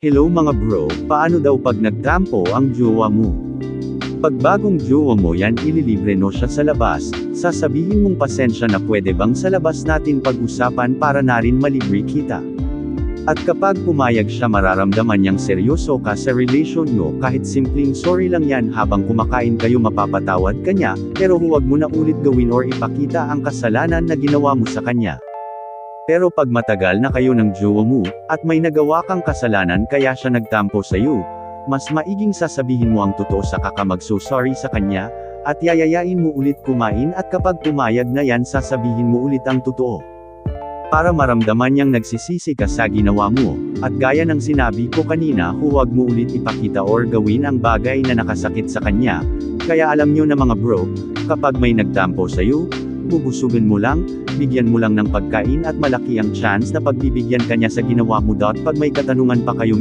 Hello mga bro, paano daw pag nagtampo ang jowa mo? Pag bagong jowa mo yan ililibre no siya sa labas, sasabihin mong pasensya na pwede bang sa labas natin pag-usapan para na rin malibre kita. At kapag pumayag siya mararamdaman niyang seryoso ka sa relasyon nyo kahit simpleng sorry lang yan habang kumakain kayo mapapatawad kanya, pero huwag mo na ulit gawin or ipakita ang kasalanan na ginawa mo sa kanya. Pero pag matagal na kayo ng jowa mo, at may nagawa kang kasalanan kaya siya nagtampo sa iyo, mas maiging sasabihin mo ang totoo saka ka mag-so-sorry sa kanya, at yayayain mo ulit kumain at kapag pumayag na yan sasabihin mo ulit ang totoo. Para maramdaman niyang nagsisisi ka sa ginawa mo, at gaya ng sinabi ko kanina huwag mo ulit ipakita or gawin ang bagay na nakasakit sa kanya, kaya alam nyo na mga bro, kapag may nagtampo sa iyo, bubusugin mo lang, bigyan mo lang ng pagkain at malaki ang chance na pagbibigyan kanya sa ginawa mo. Pag may katanungan pa kayong